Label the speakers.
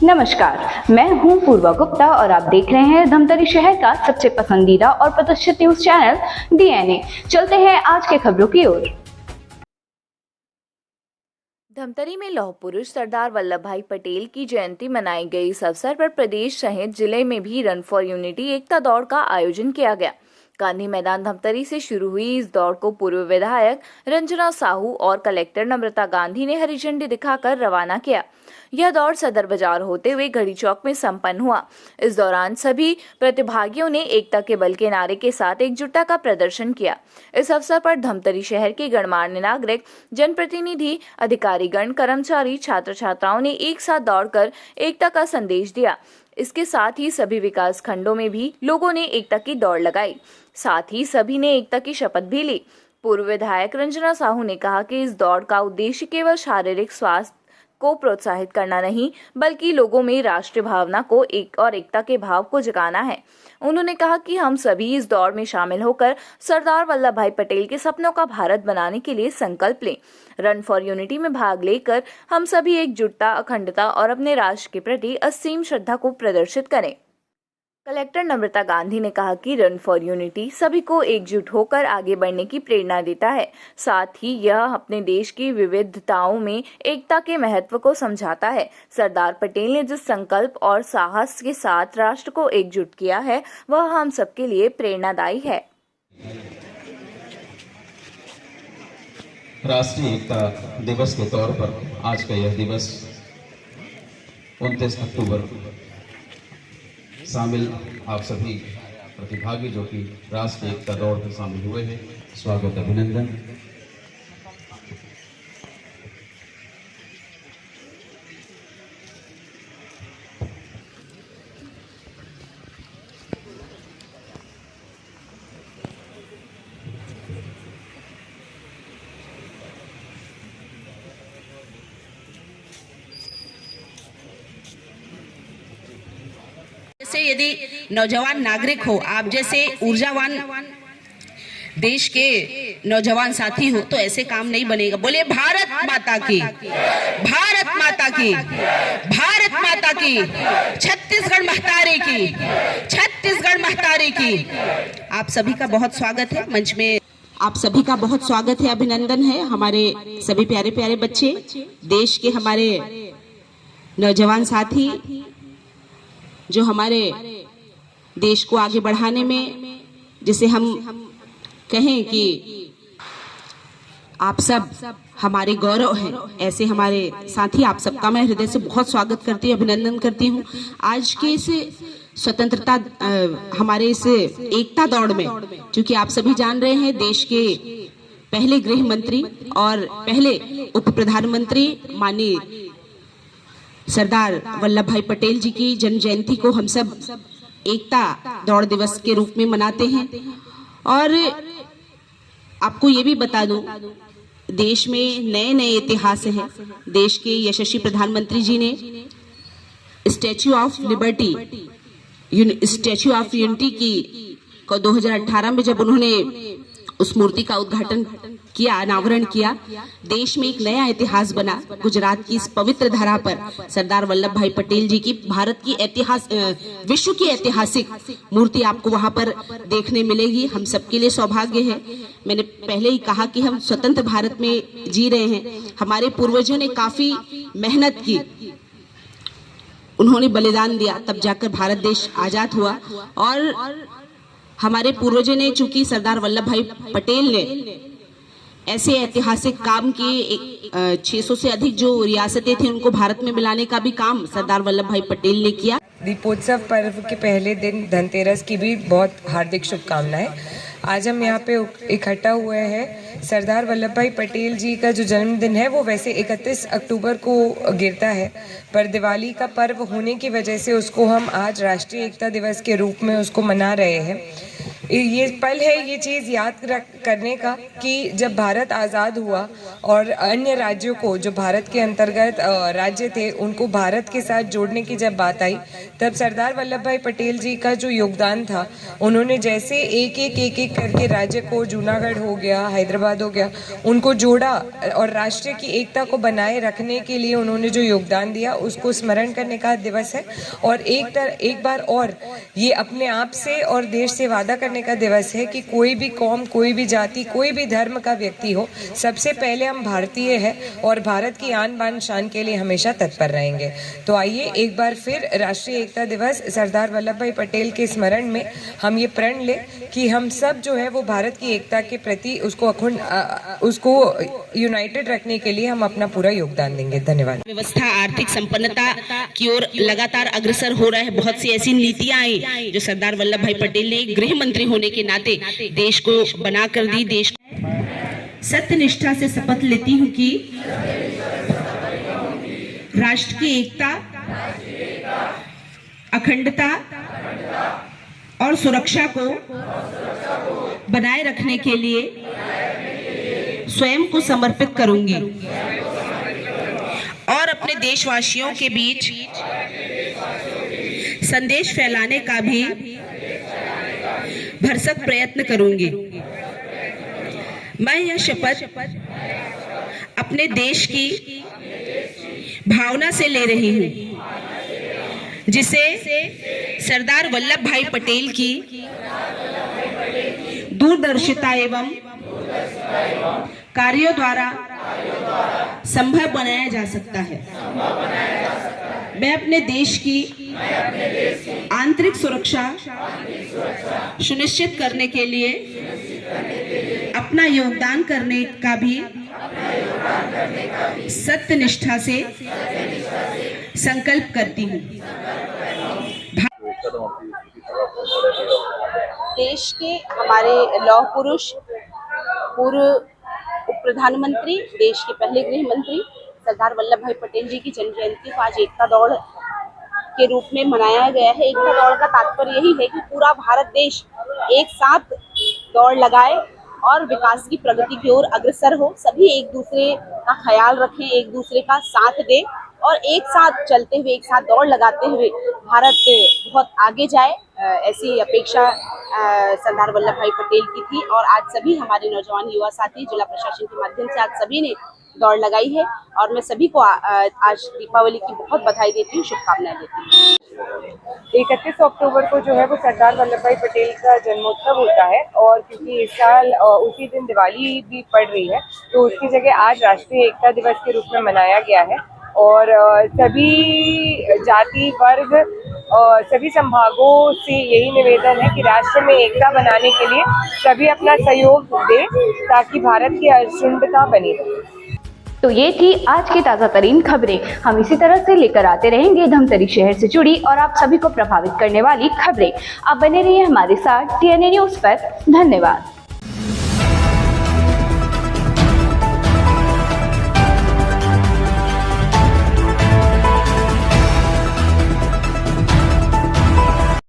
Speaker 1: नमस्कार, मैं हूं पूर्वा गुप्ता और आप देख रहे हैं धमतरी शहर का सबसे पसंदीदा और प्रतिष्ठित न्यूज चैनल डीएनए। चलते हैं आज के खबरों की ओर।
Speaker 2: धमतरी में लौह पुरुष सरदार वल्लभ भाई पटेल की जयंती मनाई गई। इस अवसर पर प्रदेश सहित जिले में भी रन फॉर यूनिटी एकता दौड़ का आयोजन किया गया। गांधी मैदान धमतरी से शुरू हुई इस दौड़ को पूर्व विधायक रंजना साहू और कलेक्टर नम्रता गांधी ने हरी झंडी दिखाकर रवाना किया। यह दौड़ सदर बाजार होते हुए घड़ी चौक में संपन्न हुआ। इस दौरान सभी प्रतिभागियों ने एकता के बल के नारे के साथ एकजुटता का प्रदर्शन किया। इस अवसर पर धमतरी शहर के गणमान्य नागरिक, जनप्रतिनिधि, अधिकारीगण, कर्मचारी, छात्र छात्राओं ने एक साथ दौड़कर एकता का संदेश दिया। इसके साथ ही सभी विकास खंडों में भी लोगों ने एकता की दौड़ लगाई। साथ ही सभी ने एकता की शपथ भी ली। पूर्व विधायक रंजना साहू ने कहा कि इस दौड़ का उद्देश्य केवल शारीरिक स्वास्थ्य को प्रोत्साहित करना नहीं, बल्कि लोगों में राष्ट्रीय भावना को एकता के भाव को जगाना है। उन्होंने कहा कि हम सभी इस दौड़ में शामिल होकर सरदार वल्लभ भाई पटेल के सपनों का भारत बनाने के लिए संकल्प लें। रन फॉर यूनिटी में भाग लेकर हम सभी एकजुटता, अखंडता और अपने राष्ट्र के प्रति असीम श्रद्धा को प्रदर्शित करें। कलेक्टर नम्रता गांधी ने कहा कि रन फॉर यूनिटी सभी को एकजुट होकर आगे बढ़ने की प्रेरणा देता है। साथ ही यह अपने देश की विविधताओं में एकता के महत्व को समझाता है। सरदार पटेल ने जिस संकल्प और साहस के साथ राष्ट्र को एकजुट किया है, वह हम सबके लिए प्रेरणादायी है।
Speaker 3: राष्ट्रीय एकता दिवस के तौर पर आज का यह दिवस 29 अक्टूबर शामिल आप सभी प्रतिभागी जो कि राष्ट्रीय एकता दौड़ में शामिल हुए हैं, स्वागत, अभिनंदन।
Speaker 4: जैसे यदि नौजवान नागरिक हो, आप जैसे ऊर्जावान देश के नौजवान साथी हो, तो ऐसे काम नहीं बनेगा। बोले भारत माता की, भारत माता की, भारत माता की, छत्तीसगढ़ महतारी की, छत्तीसगढ़ महतारी की। आप सभी का बहुत स्वागत है मंच में। आप सभी का बहुत स्वागत है, अभिनंदन है। हमारे सभी प्यारे प्यारे बच्चे, देश के हमारे नौजवान साथी जो हमारे देश को आगे बढ़ाने में, जिसे हम कहें कि आप सब हमारे गौरव हैं, ऐसे हमारे साथी, आप सबका मैं हृदय से बहुत स्वागत करती हूँ, अभिनंदन करती हूँ। आज के इस स्वतंत्रता हमारे इस एकता दौड़ में, क्योंकि आप सभी जान रहे हैं देश के पहले गृह मंत्री और पहले उप प्रधानमंत्री माननीय सरदार वल्लभ भाई पटेल जी की जन्म जयंती को हम सब एकता दौड़ दिवस के रूप में मनाते हैं। और आपको ये भी बता दूं, देश में नए नए इतिहास हैं। देश के यशस्वी प्रधानमंत्री जी ने statue of liberty, statue of unity की 2018 में जब उन्होंने उस मूर्ति का उद्घाटन किया, अनावरण किया, देश में एक नया इतिहास बना। गुजरात की इस पवित्र धरा पर सरदार वल्लभ भाई पटेल जी की भारत की विश्व की ऐतिहासिक मूर्ति आपको वहां पर देखने मिलेगी। हम सबके लिए सौभाग्य है। मैंने पहले ही कहा कि हम स्वतंत्र भारत में जी रहे हैं। हमारे पूर्वजों ने काफी मेहनत की, उन्होंने बलिदान दिया, तब जाकर भारत देश आजाद हुआ। और हमारे पूर्वजों ने, चूंकि सरदार वल्लभ भाई पटेल ने ऐसे ऐतिहासिक काम किए, 600 से अधिक जो रियासतें थी उनको भारत में मिलाने का भी काम सरदार वल्लभ भाई पटेल ने किया।
Speaker 5: दीपोत्सव पर्व के पहले दिन धनतेरस की भी बहुत हार्दिक शुभकामनाएं। आज हम यहाँ पे इकट्ठा हुए हैं। सरदार वल्लभ भाई पटेल जी का जो जन्मदिन है वो वैसे 31 अक्टूबर को गिरता है, पर दिवाली का पर्व होने की वजह से उसको हम आज राष्ट्रीय एकता दिवस के रूप में उसको मना रहे हैं। ये पल है, ये चीज़ याद करने का कि जब भारत आज़ाद हुआ और अन्य राज्यों को, जो भारत के अंतर्गत राज्य थे, उनको भारत के साथ जोड़ने की जब बात आई, तब सरदार वल्लभ भाई पटेल जी का जो योगदान था, उन्होंने जैसे एक एक करके राज्य को, जूनागढ़ हो गया, हैदराबाद हो गया, उनको जोड़ा और राष्ट्र की एकता को बनाए रखने के लिए उन्होंने जो योगदान दिया, उसको स्मरण करने का दिवस है। और एक बार और ये अपने आप से और देश से वादा करने का दिवस है कि कोई भी कौम, कोई भी जाति, कोई भी धर्म का व्यक्ति हो, सबसे पहले हम भारतीय हैं और भारत की आन बान शान के लिए हमेशा तत्पर रहेंगे। तो आइए एक बार फिर राष्ट्रीय एकता दिवस सरदार वल्लभ भाई पटेल के स्मरण में हम ये प्रण लें कि हम सब जो है वो भारत की एकता के प्रति उसको यूनाइटेड रखने के लिए हम अपना पूरा योगदान देंगे। धन्यवाद।
Speaker 4: व्यवस्था आर्थिक संपन्नता की ओर लगातार अग्रसर हो रहा है। बहुत सी ऐसी नीतियां आई जो सरदार वल्लभ भाई पटेल ने गृह मंत्री होने के नाते देश को बना कर दी। देश सत्यनिष्ठा से शपथ लेती हूँ कि राष्ट्र की एकता, अखंडता और सुरक्षा को बनाए रखने के लिए स्वयं को समर्पित करूंगी और अपने देशवासियों के बीच संदेश फैलाने का भी भरसक प्रयत्न करूंगी। मैं यह शपथ अपने देश की भावना से ले रही हूं, जिसे सरदार वल्लभ भाई पटेल की दूरदर्शिता एवं कार्यों द्वारा संभव बनाया जा सकता है। मैं अपने देश की आंतरिक सुरक्षा सुनिश्चित करने के लिए अपना योगदान करने का भी सत्यनिष्ठा से संकल्प करती हूँ।
Speaker 6: देश के हमारे लौह पुरुष, पूर्व उप प्रधानमंत्री, देश के पहले गृह मंत्री सरदार वल्लभ भाई पटेल जी की जन्म जयंती को आज एकता दौड़ के रूप में मनाया गया है। एकता दौड़ का तात्पर्य यही है कि पूरा भारत देश एक साथ दौड़ लगाए और विकास की प्रगति की ओर अग्रसर हो। सभी एक दूसरे का ख्याल रखें, एक दूसरे का साथ दें और एक साथ चलते हुए, एक साथ दौड़ लगाते हुए भारत बहुत आगे जाए, ऐसी अपेक्षा सरदार वल्लभ भाई पटेल की थी। और आज सभी हमारे नौजवान युवा साथी जिला प्रशासन के माध्यम से आज सभी ने दौड़ लगाई है और मैं सभी को आज दीपावली की बहुत बधाई देती हूँ, शुभकामनाएं देती हूँ।
Speaker 5: 31 अक्टूबर को जो है वो सरदार वल्लभ भाई पटेल का जन्मोत्सव होता है और क्योंकि इस साल उसी दिन दिवाली भी पड़ रही है, तो उसकी जगह आज राष्ट्रीय एकता दिवस के रूप में मनाया गया है। और सभी जाति वर्ग सभी संभागों से यही निवेदन है कि राष्ट्र में एकता बनाने के लिए सभी अपना सहयोग दें ताकि भारत की अखंडता बनी रहे।
Speaker 1: तो ये थी आज की ताज़ा तरीन खबरें। हम इसी तरह से लेकर आते रहेंगे धमतरी शहर से जुड़ी और आप सभी को प्रभावित करने वाली खबरें। आप बने रहिए हमारे साथ TNA न्यूज़ पर। धन्यवाद।